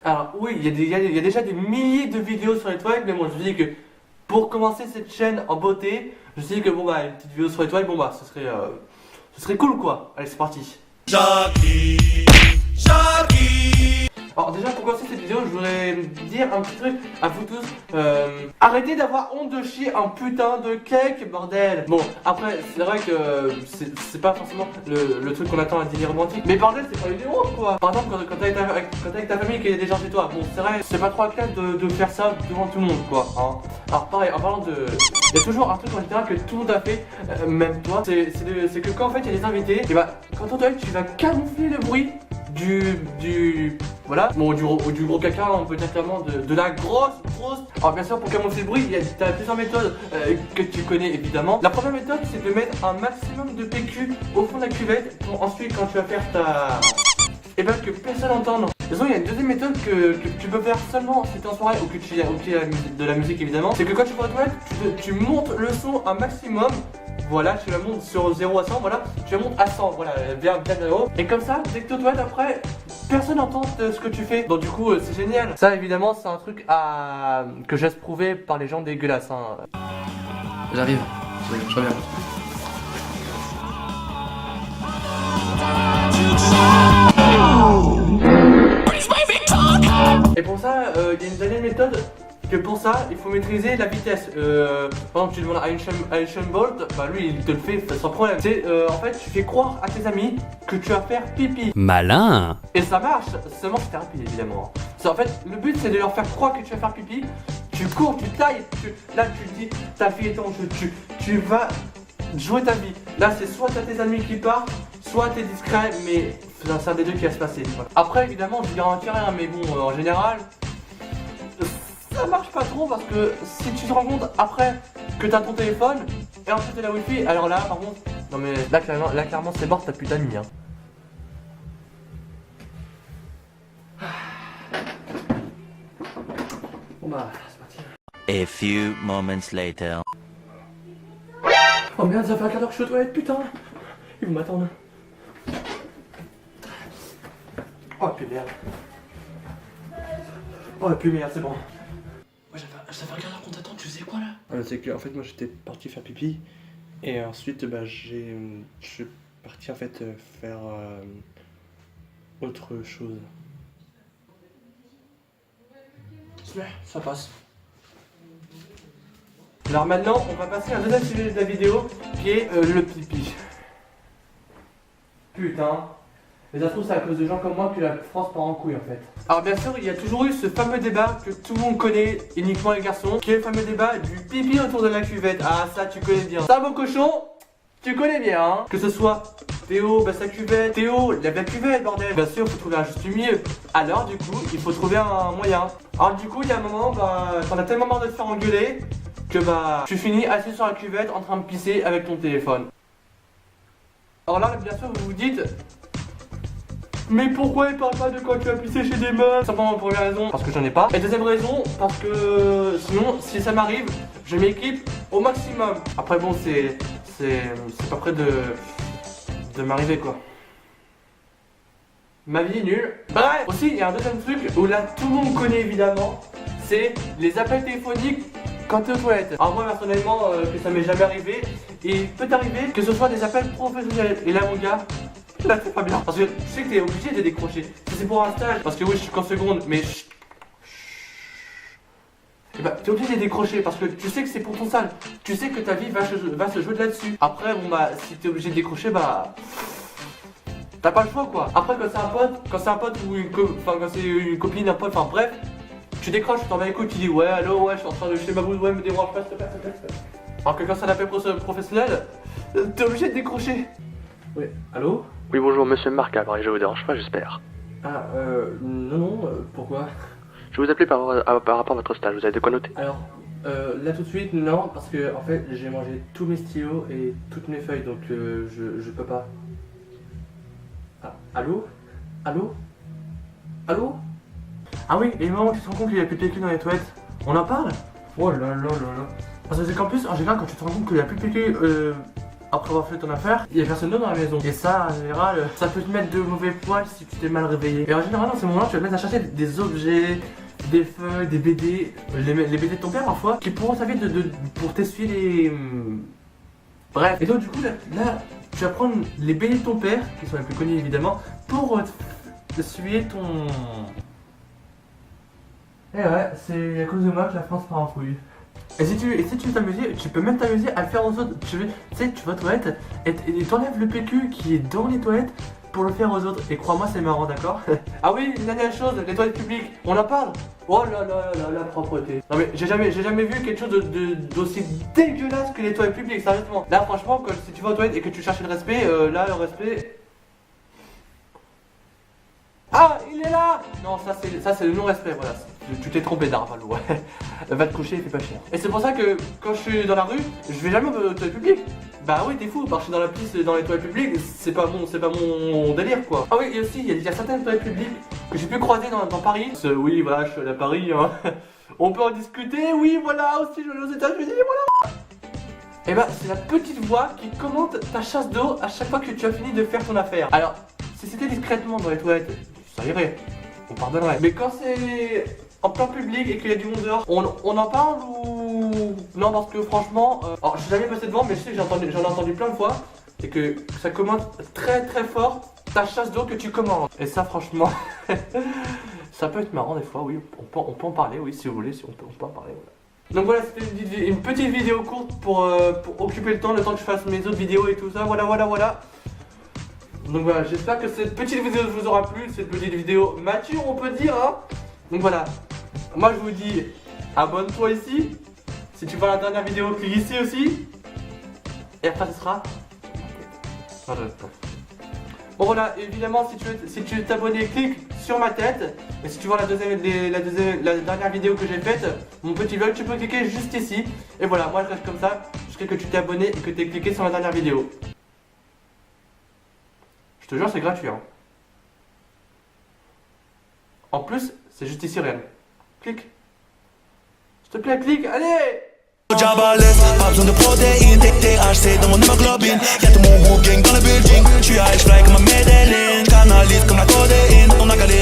Alors oui, il y a déjà des milliers de vidéos sur les toilettes, mais bon, je dis que pour commencer cette chaîne en beauté, je dis que bon bah une petite vidéo sur les toilettes, bon bah ce serait cool quoi. Allez, c'est parti. Alors déjà pour commencer cette vidéo, je voudrais dire un petit truc à vous tous. Arrêtez d'avoir honte de chier un putain de cake, bordel. Bon, après c'est vrai que c'est pas forcément le truc qu'on attend à un dîner romantique, mais bordel, c'est pas une honte quoi. Par exemple quand t'es avec ta famille et qu'il y a des gens chez toi, bon c'est vrai, c'est pas trop classe de faire ça devant tout le monde quoi, hein. Alors pareil, en parlant de... Il y a toujours un truc en général que tout le monde a fait, même toi, c'est que quand en fait il y a des invités, et bah quand on t'invite tu vas camoufler le bruit voilà, bon, du gros caca, on peut dire clairement de la grosse. Alors bien sûr pour camoufler le bruit, t'as plusieurs méthodes que tu connais évidemment. La première méthode c'est de mettre un maximum de PQ au fond de la cuvette pour ensuite quand tu vas faire ta... et bien que personne n'entende. De toute façon, il y a une deuxième méthode que tu peux faire seulement si t'es en soirée ou que tu as de la musique évidemment. C'est que quand tu vas aux toilettes, tu montes le son un maximum. Voilà, tu la montes sur 0 à 100, voilà, tu la montes à 100, voilà, bien haut. Et comme ça, dès que tu es aux toilettes après, personne n'entend ce que tu fais. Donc du coup, c'est génial. Ça évidemment, c'est un truc que j'ose prouver par les gens dégueulasses, hein. J'arrive, je reviens. Et pour ça, il y a une dernière méthode. Que pour ça, il faut maîtriser la vitesse. Par exemple, tu demandes à Usain Bolt, bah lui il te le fait sans problème. C'est en fait, tu fais croire à tes amis que tu vas faire pipi. Malin. Et ça marche, seulement si t'es rapide évidemment. En fait, le but c'est de leur faire croire que tu vas faire pipi. Tu cours, tu tailles, là tu te dis, ta fille est ton jeu, tu vas jouer ta vie. Là c'est soit t'as tes amis qui partent, soit t'es discret, mais c'est un des deux qui va se passer. Voilà. Après évidemment, je garantis rien, mais bon, en général, ça marche pas trop parce que si tu te rends compte après que t'as ton téléphone et ensuite t'as la wifi, alors là par contre, non mais là clairement c'est mort, t'as plus d'amis hein. Bon bah c'est parti. A few moments later. Oh merde, ça fait un quart d'heure que je suis aux toilettes, putain. Ils vont m'attendre. Oh puis merde. Oh puis merde, c'est bon. Ça fait un quart d'heure qu'on t'attend, tu faisais quoi là? C'est que en fait moi j'étais parti faire pipi et ensuite bah je suis parti en fait faire autre chose. Ça passe. Alors maintenant on va passer à un deuxième sujet de la vidéo qui est le pipi. Putain. Mais ça se trouve c'est à cause de gens comme moi que la France part en couille en fait. Alors bien sûr il y a toujours eu ce fameux débat que tout le monde connaît, uniquement les garçons, qui est le fameux débat du pipi autour de la cuvette. Ah ça tu connais bien. Ça mon cochon, tu connais bien hein. Que ce soit Théo baisse la cuvette, Théo lève la cuvette bordel. Bien sûr il faut trouver un juste milieu. Alors du coup il faut trouver un moyen. Alors du coup il y a un moment bah t'en as tellement marre de te faire engueuler que bah tu finis assis sur la cuvette en train de pisser avec ton téléphone. Alors là bien sûr vous vous dites, mais pourquoi il parle pas de quand tu as pissé chez des meufs? Simplement première raison, parce que j'en ai pas. Et deuxième raison, parce que sinon, si ça m'arrive, je m'équipe au maximum. Après bon, c'est pas près de m'arriver quoi. Ma vie est nulle. Bref, aussi il y a un deuxième truc où là tout le monde connaît évidemment, c'est les appels téléphoniques quand t'es aux toilettes. Alors moi personnellement, que ça m'est jamais arrivé, et peut arriver que ce soit des appels professionnels. Et là mon gars, là c'est pas bien. Parce que tu sais que t'es obligé de décrocher. C'est pour un stage. Parce que oui je suis qu'en seconde, mais et bah t'es obligé de décrocher parce que tu sais que c'est pour ton sale. Tu sais que ta vie va se jouer de là-dessus. Après bon bah si t'es obligé de décrocher bah t'as pas le choix quoi. Après quand c'est un pote ou quand c'est une copine, un pote, enfin bref, tu décroches, tu t'en vas écouter, tu dis ouais allô ouais je suis en train de jeter ma bouse, ouais me dérange pas s'il te plaît. Alors que quand c'est un appel professionnel, t'es obligé de décrocher. Oui, allô? Oui, bonjour, monsieur Marc, alors je vous dérange pas, j'espère. Ah, non, pourquoi? Je vous appelais par rapport à votre stage, vous avez de quoi noter? Alors, là tout de suite, non, parce que en fait, j'ai mangé tous mes stylos et toutes mes feuilles, donc je peux pas. Ah, allô? Allô? Allô? Ah oui, et le moment où tu te rends compte qu'il y a plus de PQ dans les toilettes, on en parle? Oh là là là là. Parce que c'est qu'en plus, en général, quand tu te rends compte qu'il y a plus de PQ après avoir fait ton affaire, il y a personne d'autre dans la maison. Et ça, en général, ça peut te mettre de mauvais poils si tu t'es mal réveillé. Et en général, dans ces moments-là, tu vas te mettre à chercher des objets, des feuilles, des BD, les BD de ton père parfois, qui pourront servir pour t'essuyer les... Bref. Et donc du coup, là, tu vas prendre les BD de ton père, qui sont les plus connus évidemment, pour essuyer ton... Et ouais, c'est à cause de moi que la France part en couille. Et si tu veux t'amuser, tu peux même t'amuser à le faire aux autres. Tu sais, tu vas aux toilettes et t'enlèves le PQ qui est dans les toilettes pour le faire aux autres. Et crois-moi, c'est marrant, d'accord? Ah oui, une dernière chose, les toilettes publiques, on en parle? Oh là là là, la propreté. Non mais j'ai jamais vu quelque chose d'aussi dégueulasse que les toilettes publiques, sérieusement. Là, franchement, si tu vas aux toilettes et que tu cherches le respect, là, le respect... Ah, il est là! Non, ça c'est le non-respect, voilà. Tu t'es trompé d'Arvalo, ouais. Va te coucher, il fait pas cher. Et c'est pour ça que quand je suis dans la rue, je vais jamais aux toilettes publiques. Bah oui, t'es fou, marcher dans la piste, dans les toilettes publiques, c'est pas mon délire, quoi. Ah oui, et aussi, il y a certaines toilettes publiques que j'ai pu croiser dans Paris. Oui, voilà, je suis allé à Paris, hein. On peut en discuter, oui, voilà, aussi, je vais aux États-Unis, voilà. Et bah, c'est la petite voix qui commente ta chasse d'eau à chaque fois que tu as fini de faire ton affaire. Alors, si c'était discrètement dans les toilettes, ça irait, on pardonnerait. Mais quand c'est en plein public et qu'il y a du monde dehors, on en parle ou... Non, parce que franchement, alors je suis jamais passé devant, mais je sais que j'en ai entendu plein de fois, et que ça commente très très fort ta chasse d'eau que tu commandes. Et ça franchement, ça peut être marrant des fois, oui, on peut en parler, oui, si vous voulez, si on peut en parler, voilà. Donc voilà, c'était une petite vidéo courte pour occuper le temps que je fasse mes autres vidéos et tout ça, voilà. Donc voilà, j'espère que cette petite vidéo vous aura plu, cette petite vidéo mature on peut dire, hein. Donc voilà, moi je vous dis, abonne-toi ici, si tu vois la dernière vidéo, clique ici aussi, et après ce sera... Bon voilà, évidemment si tu veux t'abonner, clique sur ma tête, et si tu vois la dernière vidéo que j'ai faite, mon petit vlog, tu peux cliquer juste ici, et voilà, moi je reste comme ça, jusqu'à que tu t'es abonné et que tu aies cliqué sur la dernière vidéo. Je te jure, c'est gratuit, hein. En plus, c'est juste ici réel. Clique. S'il te plaît, clique, allez! Jabales, pas besoin de protéines, THC dans mon hémoglobine. Y'a tout mon gang dans le building. J'suis high, j'fly comme un Medellin. Canalise comme la codéine. On a galé